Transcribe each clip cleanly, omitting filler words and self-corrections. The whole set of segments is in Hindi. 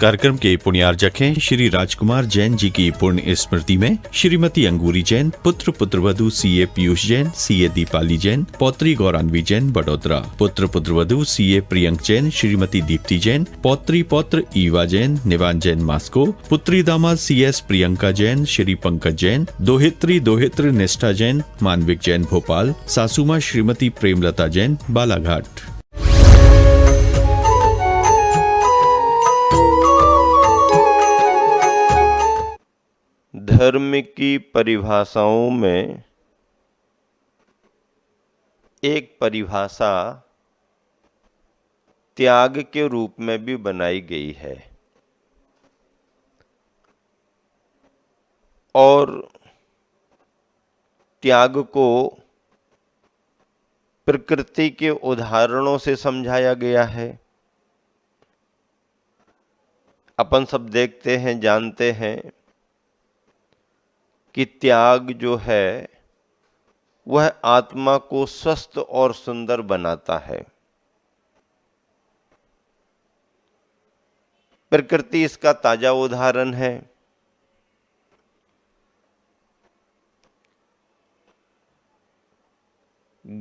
कार्यक्रम के पुण्यार्जक हैं श्री राजकुमार जैन जी की पुण्य स्मृति में श्रीमती अंगूरी जैन, पुत्र पुत्रवधू सीए पीयूष जैन, सीए दीपाली जैन, पौत्री गौरान्वी जैन बड़ोदरा, पुत्र पुत्रवधू सीए प्रियंक जैन, श्रीमती दीप्ति जैन, पौत्री पौत्र ईवा जैन, निवान जैन मास्को, पुत्री दामाद सीएस प्रियंका जैन, श्री पंकज जैन, दोहित्री दोहित्र निष्ठा जैन, मानविक जैन भोपाल, सासुमा श्रीमती प्रेमलता जैन बालाघाट। धर्म की परिभाषाओं में एक परिभाषा त्याग के रूप में भी बनाई गई है और त्याग को प्रकृति के उदाहरणों से समझाया गया है। अपन सब देखते हैं, जानते हैं कि त्याग जो है वह आत्मा को स्वस्थ और सुंदर बनाता है। प्रकृति इसका ताजा उदाहरण है।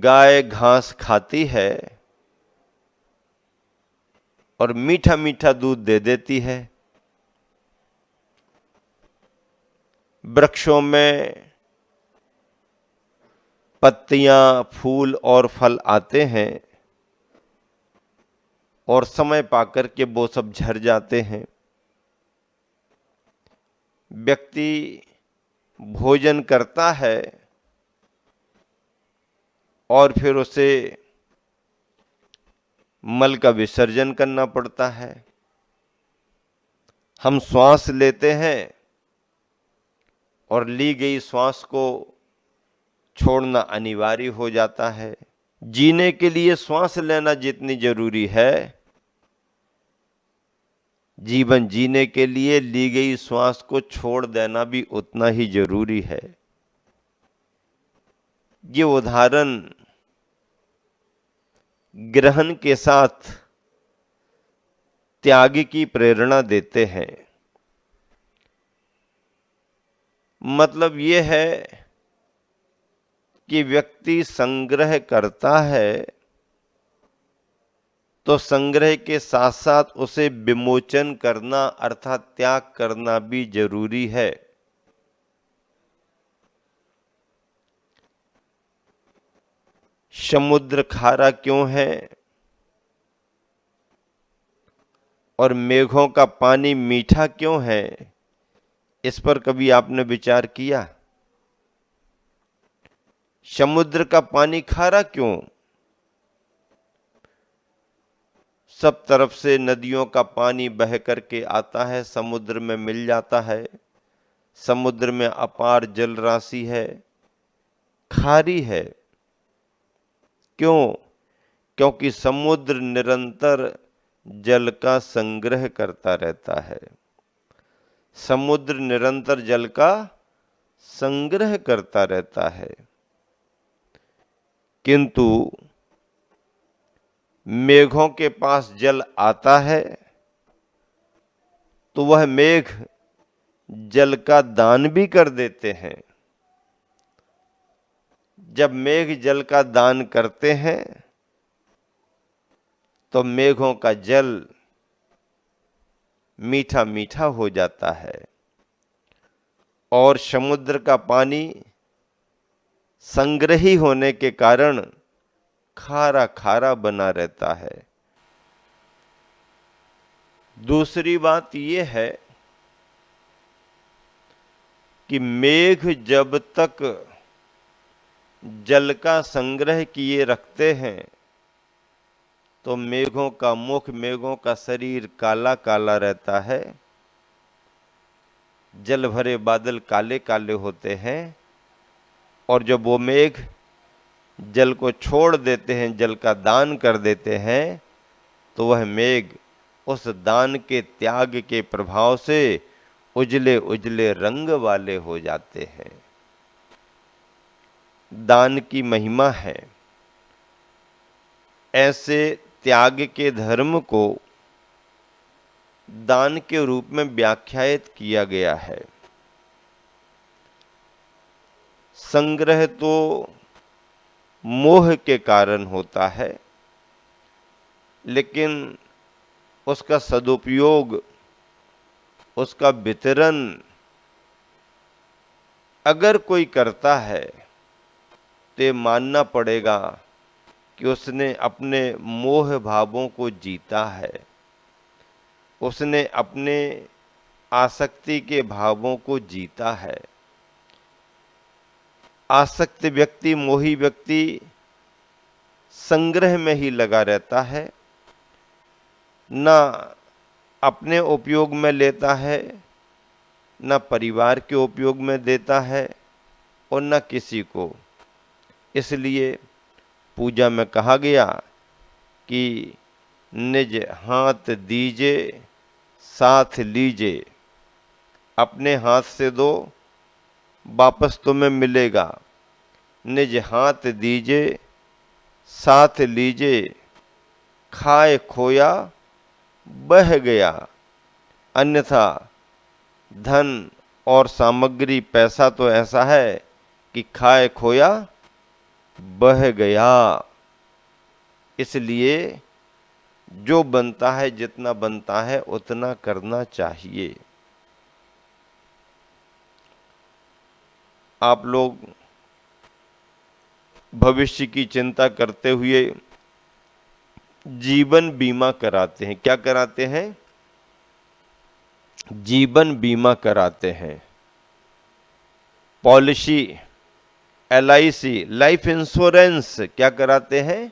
गाय घास खाती है और मीठा मीठा दूध दे देती है। वृक्षों में पत्तियां, फूल और फल आते हैं और समय पाकर के वो सब झड़ जाते हैं। व्यक्ति भोजन करता है और फिर उसे मल का विसर्जन करना पड़ता है। हम श्वास लेते हैं और ली गई श्वास को छोड़ना अनिवार्य हो जाता है। जीने के लिए श्वास लेना जितनी जरूरी है, जीवन जीने के लिए ली गई श्वास को छोड़ देना भी उतना ही जरूरी है। ये उदाहरण ग्रहण के साथ त्याग की प्रेरणा देते हैं। मतलब ये है कि व्यक्ति संग्रह करता है तो संग्रह के साथ साथ उसे विमोचन करना अर्थात त्याग करना भी जरूरी है। समुद्र खारा क्यों है और मेघों का पानी मीठा क्यों है, इस पर कभी आपने विचार किया? समुद्र का पानी खारा क्यों? सब तरफ से नदियों का पानी बह करके आता है, समुद्र में मिल जाता है। समुद्र में अपार जल राशि है, खारी है। क्यों? क्योंकि समुद्र निरंतर जल का संग्रह करता रहता है। समुद्र निरंतर जल का संग्रह करता रहता है, किंतु मेघों के पास जल आता है तो वह मेघ जल का दान भी कर देते हैं। जब मेघ जल का दान करते हैं तो मेघों का जल मीठा मीठा हो जाता है और समुद्र का पानी संग्रही होने के कारण खारा खारा बना रहता है। दूसरी बात यह है कि मेघ जब तक जल का संग्रह किए रखते हैं तो मेघों का मुख, मेघों का शरीर काला काला रहता है। जल भरे बादल काले काले होते हैं और जब वो मेघ जल को छोड़ देते हैं, जल का दान कर देते हैं, तो वह मेघ उस दान के त्याग के प्रभाव से उजले उजले रंग वाले हो जाते हैं। दान की महिमा है। ऐसे त्याग के धर्म को दान के रूप में व्याख्यायित किया गया है। संग्रह तो मोह के कारण होता है, लेकिन उसका सदुपयोग, उसका वितरण अगर कोई करता है तो ये मानना पड़ेगा कि उसने अपने मोह भावों को जीता है, उसने अपने आसक्ति के भावों को जीता है। आसक्त व्यक्ति, मोही व्यक्ति संग्रह में ही लगा रहता है, ना अपने उपयोग में लेता है, ना परिवार के उपयोग में देता है और ना किसी को। इसलिए पूजा में कहा गया कि निज हाथ दीजे साथ लीजे, अपने हाथ से दो वापस तुम्हें मिलेगा। निज हाथ दीजे साथ लीजे, खाए खोया बह गया। अन्यथा धन और सामग्री, पैसा तो ऐसा है कि खाए खोया बह गया। इसलिए जो बनता है, जितना बनता है उतना करना चाहिए। आप लोग भविष्य की चिंता करते हुए जीवन बीमा कराते हैं। क्या कराते हैं? जीवन बीमा कराते हैं। पॉलिसी, LIC, लाइफ इंश्योरेंस क्या कराते हैं?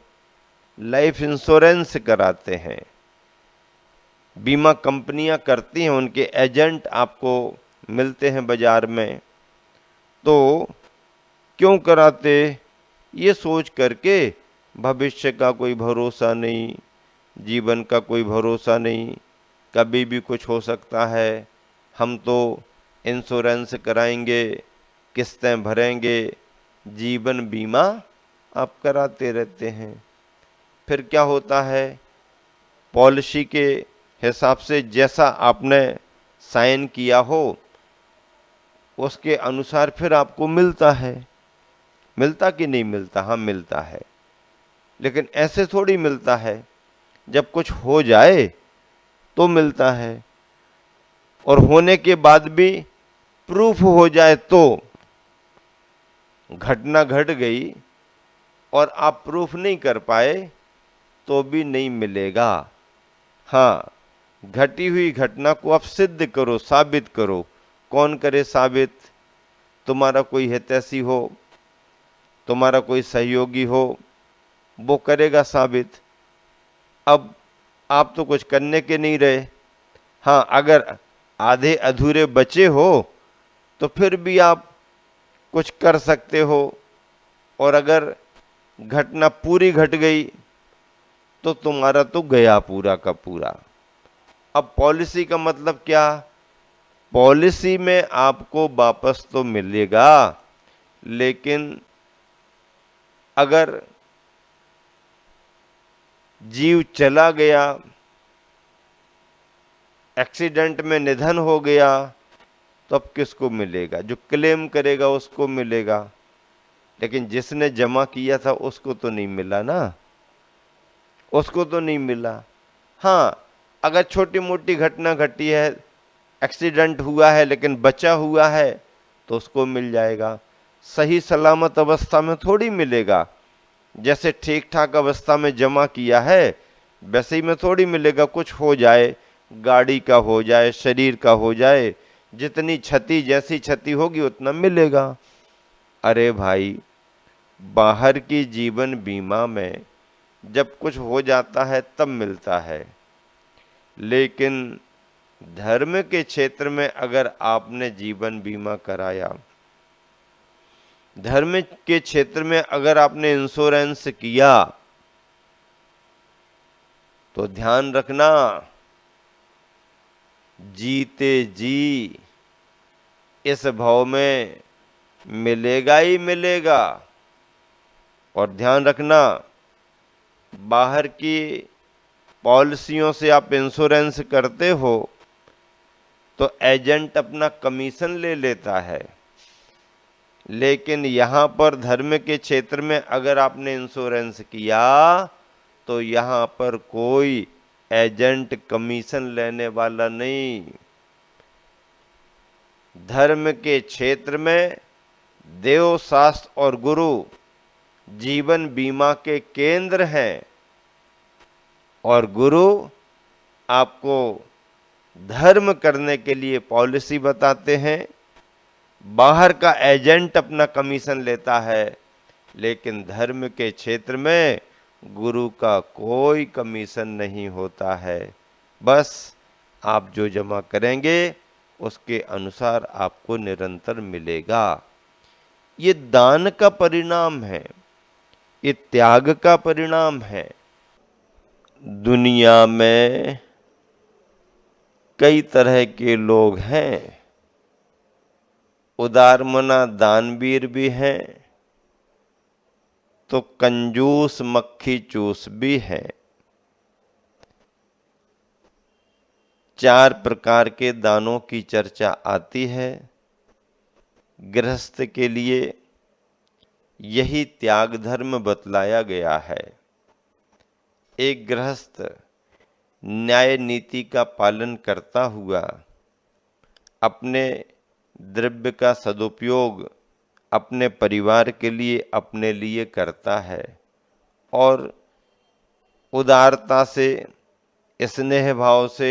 लाइफ इंश्योरेंस कराते हैं। बीमा कंपनियां करती हैं, उनके एजेंट आपको मिलते हैं बाजार में। तो क्यों कराते? ये सोच करके भविष्य का कोई भरोसा नहीं, जीवन का कोई भरोसा नहीं, कभी भी कुछ हो सकता है, हम तो इंश्योरेंस कराएंगे, किस्तें भरेंगे, जीवन बीमा आप कराते रहते हैं। फिर क्या होता है? पॉलिसी के हिसाब से जैसा आपने साइन किया हो उसके अनुसार फिर आपको मिलता है। मिलता कि नहीं मिलता? हाँ मिलता है। लेकिन ऐसे थोड़ी मिलता है, जब कुछ हो जाए तो मिलता है, और होने के बाद भी प्रूफ हो जाए तो। घटना घट गई और आप प्रूफ नहीं कर पाए तो भी नहीं मिलेगा। हाँ, घटी हुई घटना को आप सिद्ध करो, साबित करो। कौन करे साबित? तुम्हारा कोई हितैषी हो, तुम्हारा कोई सहयोगी हो, वो करेगा साबित। अब आप तो कुछ करने के नहीं रहे। हाँ, अगर आधे अधूरे बचे हो तो फिर भी आप कुछ कर सकते हो, और अगर घटना पूरी घट गई तो तुम्हारा तो गया पूरा का पूरा। अब पॉलिसी का मतलब क्या? पॉलिसी में आपको वापस तो मिलेगा, लेकिन अगर जीव चला गया, एक्सीडेंट में निधन हो गया, तो अब किसको मिलेगा? जो क्लेम करेगा उसको मिलेगा, लेकिन जिसने जमा किया था उसको तो नहीं मिला ना, उसको तो नहीं मिला। हाँ, अगर छोटी मोटी घटना घटी है, एक्सीडेंट हुआ है लेकिन बचा हुआ है, तो उसको मिल जाएगा। सही सलामत अवस्था में थोड़ी मिलेगा। जैसे ठीक ठाक अवस्था में जमा किया है वैसे ही में थोड़ी मिलेगा। कुछ हो जाए, गाड़ी का हो जाए, शरीर का हो जाए, जितनी क्षति, जैसी क्षति होगी उतना मिलेगा। अरे भाई, बाहर की जीवन बीमा में जब कुछ हो जाता है तब मिलता है, लेकिन धर्म के क्षेत्र में अगर आपने जीवन बीमा कराया, धर्म के क्षेत्र में अगर आपने इंश्योरेंस किया, तो ध्यान रखना, जीते जी इस भाव में मिलेगा ही मिलेगा। और ध्यान रखना, बाहर की पॉलिसियों से आप इंश्योरेंस करते हो तो एजेंट अपना कमीशन ले लेता है, लेकिन यहां पर धर्म के क्षेत्र में अगर आपने इंश्योरेंस किया तो यहां पर कोई एजेंट कमीशन लेने वाला नहीं। धर्म के क्षेत्र में देव, शास्त्र और गुरु जीवन बीमा के केंद्र हैं, और गुरु आपको धर्म करने के लिए पॉलिसी बताते हैं। बाहर का एजेंट अपना कमीशन लेता है, लेकिन धर्म के क्षेत्र में गुरु का कोई कमीशन नहीं होता है। बस आप जो जमा करेंगे उसके अनुसार आपको निरंतर मिलेगा। ये दान का परिणाम है, ये त्याग का परिणाम है। दुनिया में कई तरह के लोग हैं, उदारमना दानवीर भी हैं तो कंजूस मक्खी चूस भी हैं। 4 प्रकार के दानों की चर्चा आती है। गृहस्थ के लिए यही त्याग धर्म बतलाया गया है। एक गृहस्थ न्याय नीति का पालन करता हुआ अपने द्रव्य का सदुपयोग अपने परिवार के लिए, अपने लिए करता है, और उदारता से, स्नेह भाव से,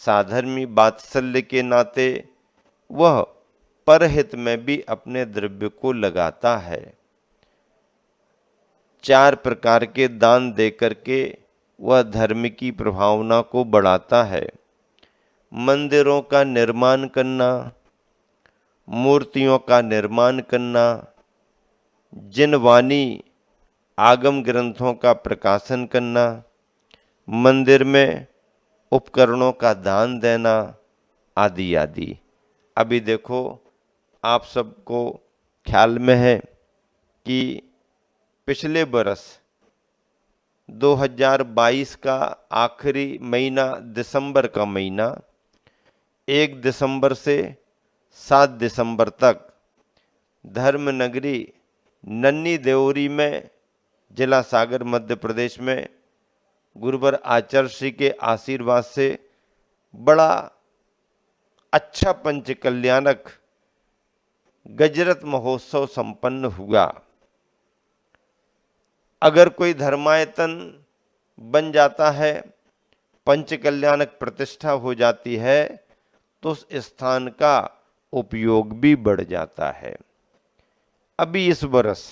साधर्मी वात्सल्य के नाते वह परहित में भी अपने द्रव्य को लगाता है। 4 प्रकार के दान देकर के वह धर्म की प्रभावना को बढ़ाता है। मंदिरों का निर्माण करना, मूर्तियों का निर्माण करना, जिन वाणी आगम ग्रंथों का प्रकाशन करना, मंदिर में उपकरणों का दान देना, आदि आदि। अभी देखो, आप सबको ख्याल में है कि पिछले बरस 2022 का आखिरी महीना, दिसंबर का महीना, 1 दिसंबर से 7 दिसंबर तक धर्म नगरी नन्ही देवरी में, जिला सागर, मध्य प्रदेश में गुरुवर आचार्य श्री के आशीर्वाद से बड़ा अच्छा पंच कल्याणक गजरत महोत्सव संपन्न हुआ। अगर कोई धर्मायतन बन जाता है, पंच कल्याणक प्रतिष्ठा हो जाती है, तो उस स्थान का उपयोग भी बढ़ जाता है। अभी इस वर्ष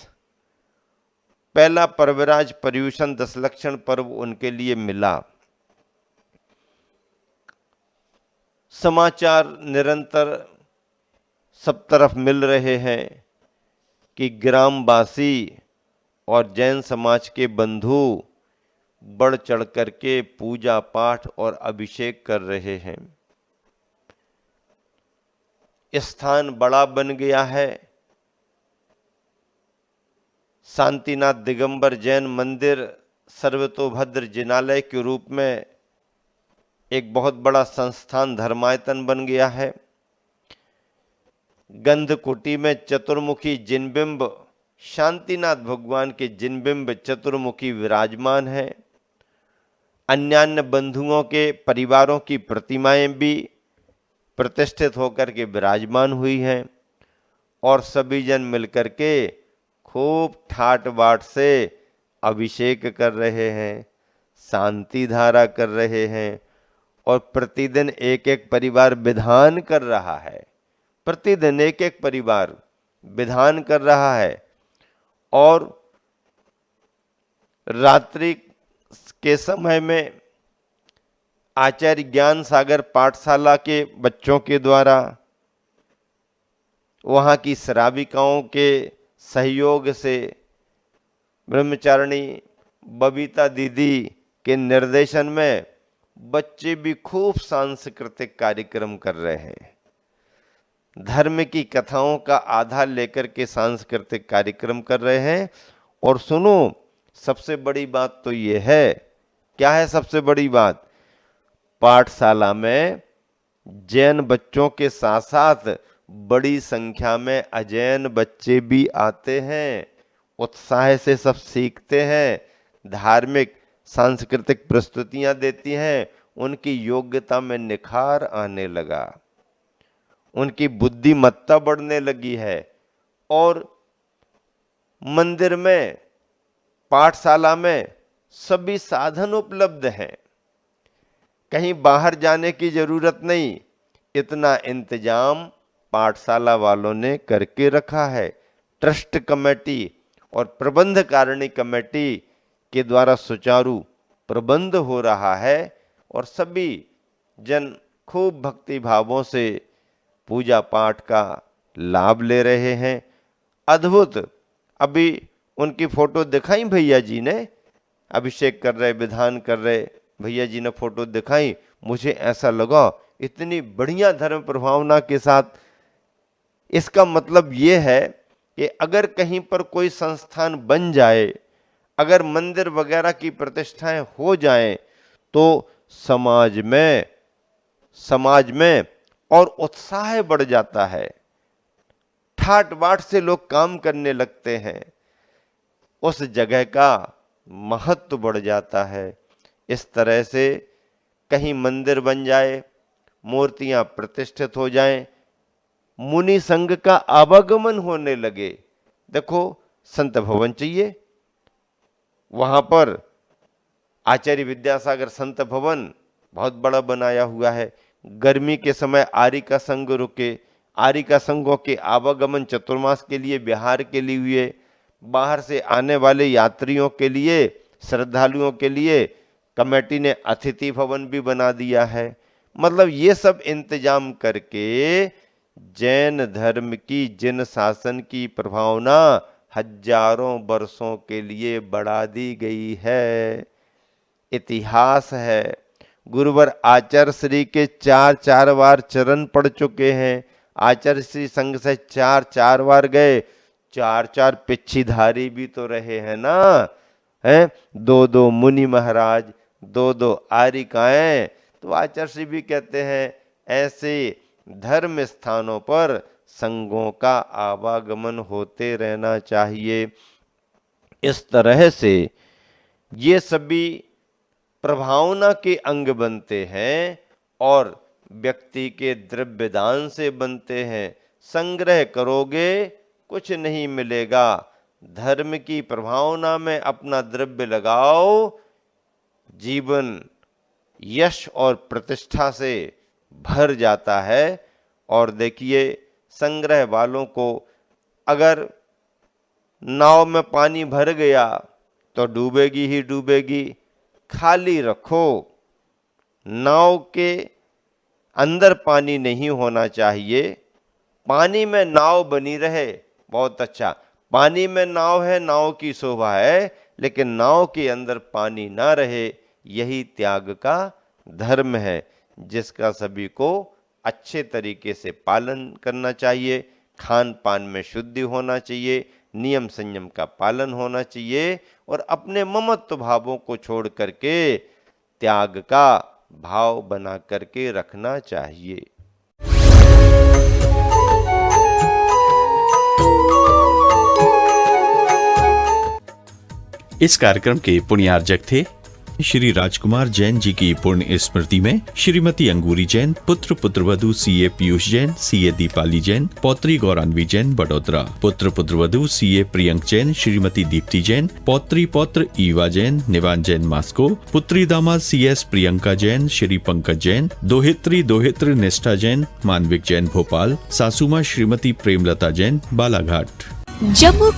पहला पर्वराज पर्यूषण दशलक्षण पर्व उनके लिए मिला। समाचार निरंतर सब तरफ मिल रहे हैं कि ग्रामवासी और जैन समाज के बंधु बढ़ चढ़ करके पूजा पाठ और अभिषेक कर रहे हैं। स्थान बड़ा बन गया है। शांतिनाथ दिगंबर जैन मंदिर सर्वतोभद्र जिनालय के रूप में एक बहुत बड़ा संस्थान, धर्मायतन बन गया है। गंधकुटी में चतुर्मुखी जिनबिंब, शांतिनाथ भगवान के जिनबिंब चतुर्मुखी विराजमान है। अन्यान्य बंधुओं के परिवारों की प्रतिमाएं भी प्रतिष्ठित होकर के विराजमान हुई हैं, और सभी जन मिलकर के खूब ठाट बाट से अभिषेक कर रहे हैं, शांति धारा कर रहे हैं, और प्रतिदिन एक एक परिवार विधान कर रहा है। प्रतिदिन एक एक परिवार विधान कर रहा है, और रात्रि के समय में आचार्य ज्ञान सागर पाठशाला के बच्चों के द्वारा, वहाँ की श्राविकाओं के सहयोग से, ब्रह्मचारिणी बबीता दीदी के निर्देशन में बच्चे भी खूब सांस्कृतिक कार्यक्रम कर रहे हैं। धर्म की कथाओं का आधार लेकर के सांस्कृतिक कार्यक्रम कर रहे हैं। और सुनो, सबसे बड़ी बात तो ये है क्या है सबसे बड़ी बात? पाठशाला में जैन बच्चों के साथ साथ बड़ी संख्या में अजैन बच्चे भी आते हैं, उत्साह से सब सीखते हैं, धार्मिक सांस्कृतिक प्रस्तुतियां देती हैं, उनकी योग्यता में निखार आने लगा, उनकी बुद्धिमत्ता बढ़ने लगी है। और मंदिर में, पाठशाला में सभी साधन उपलब्ध हैं, कहीं बाहर जाने की जरूरत नहीं, इतना इंतजाम पाठशाला वालों ने करके रखा है। ट्रस्ट कमेटी और प्रबंध कारिणी कमेटी के द्वारा सुचारू प्रबंध हो रहा है और सभी जन खूब भक्ति भावों से पूजा पाठ का लाभ ले रहे हैं। अद्भुत। अभी उनकी फोटो दिखाई भैया जी ने, अभिषेक कर रहे, विधान कर रहे भैया जी ने फोटो दिखाई, मुझे ऐसा लगा इतनी बढ़िया धर्म प्रभावना के साथ। इसका मतलब ये है कि अगर कहीं पर कोई संस्थान बन जाए, अगर मंदिर वगैरह की प्रतिष्ठाएं हो जाएं, तो समाज में और उत्साह बढ़ जाता है, ठाट बाट से लोग काम करने लगते हैं, उस जगह का महत्व बढ़ जाता है। इस तरह से कहीं मंदिर बन जाए, मूर्तियां प्रतिष्ठित हो जाएं, मुनि संघ का आवागमन होने लगे। देखो, संत भवन चाहिए, वहां पर आचार्य विद्यासागर संत भवन बहुत बड़ा बनाया हुआ है। गर्मी के समय आर्यिका संघ रुके, आर्यिका संघों के आवागमन चतुर्मास के लिए बिहार के लिए हुए, बाहर से आने वाले यात्रियों के लिए, श्रद्धालुओं के लिए कमेटी ने अतिथि भवन भी बना दिया है। मतलब ये सब इंतजाम करके जैन धर्म की जिन शासन की प्रभावना हजारों वर्षों के लिए बढ़ा दी गई है। इतिहास है। गुरुवर आचार्य श्री के 4 बार चरण पड़ चुके हैं, आचार्य श्री संघ से 4 बार गए, 4 पिच्छीधारी भी तो रहे हैं ना, हैं 2 मुनि महाराज, 2 आर्यिकाएं। तो आचार्य श्री भी कहते हैं ऐसे धर्म स्थानों पर संघों का आवागमन होते रहना चाहिए। इस तरह से ये सभी प्रभावना के अंग बनते हैं और व्यक्ति के द्रव्य दान से बनते हैं। संग्रह करोगे कुछ नहीं मिलेगा, धर्म की प्रभावना में अपना द्रव्य लगाओ, जीवन यश और प्रतिष्ठा से भर जाता है। और देखिए, संग्रह वालों को अगर नाव में पानी भर गया तो डूबेगी ही डूबेगी, खाली रखो, नाव के अंदर पानी नहीं होना चाहिए, पानी में नाव बनी रहे, बहुत अच्छा। पानी में नाव है, नाव की शोभा है, लेकिन नाव के अंदर पानी ना रहे, यही त्याग का धर्म है, जिसका सभी को अच्छे तरीके से पालन करना चाहिए। खान पान में शुद्धि होना चाहिए, नियम संयम का पालन होना चाहिए और अपने ममत्व भावों को छोड़ करके त्याग का भाव बना करके रखना चाहिए। इस कार्यक्रम के पुण्यार्जक थे श्री राजकुमार जैन जी की पुण्य स्मृति में श्रीमती अंगूरी जैन, पुत्र पुत्रवधू सीए पीयूष जैन, सीए दीपाली जैन, पौत्री गौरान्वी जैन बड़ोदरा, पुत्र पुत्रवधू सीए प्रियंक जैन, श्रीमती दीप्ति जैन, पौत्री पौत्र ईवा जैन, निवान जैन मास्को, पुत्री दामाद सीएस प्रियंका जैन, श्री पंकज जैन, दोहित्र निष्ठा जैन, मानविक जैन भोपाल, सासुमा श्रीमती प्रेमलता जैन बालाघाट। जम्मू